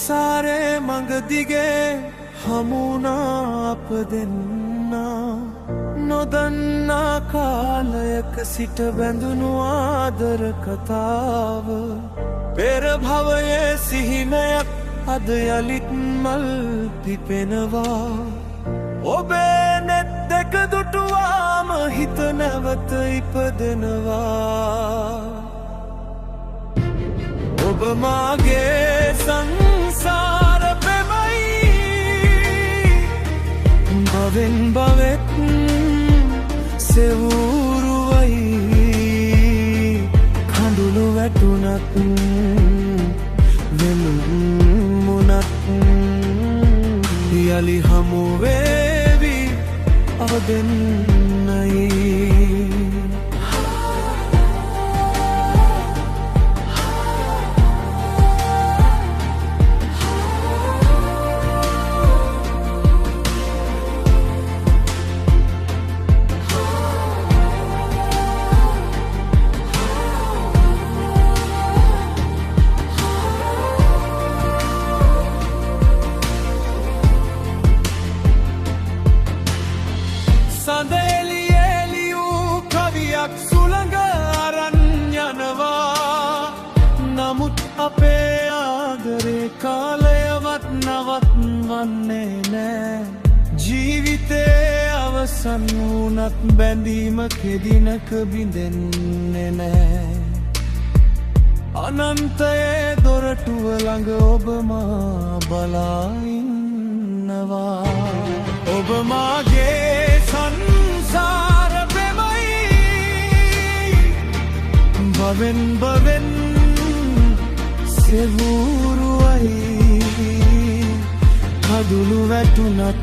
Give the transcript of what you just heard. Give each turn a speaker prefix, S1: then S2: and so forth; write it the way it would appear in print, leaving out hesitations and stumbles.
S1: සංසාරේ මඟ දිගේ හමුනා අප දෙන්නා නොදන්නා කාලයක සිට බැඳුණු ආදර කතාව පෙර භවයේ සිහිනයක් අද යලිත් මල් පිපෙනවා ඔබේ නෙත් දෙක දුටුවාම හිත නැවත ඉපදෙනවා ඔබ මාගේ සංසාර පෙමයි භවෙන් භවෙත් සෙවුරුවයි කඳුළු වැටුණත් වෙනුම් මුණත් යලි හමු වේවි අප දෙන්නයි සඳෙලියලියූ කවියක් සුළඟ අරන් යනවා නමුත් අපේ ආදරේ කාලයවත් නවත්වන්නේ නෑ ජීවිතේ අවසන් වුණත් බැඳීම කෙදිනක බිඳෙන්නේ නෑ අනන්තයේ දොරටුව ළඟ ඔබ මා බලා ඉන්නවා ඔබ මාගේ සංසාර ප්‍රේමයි භවෙන් භවෙන් සෙවුරුවයි කඳුළු වැටුණත්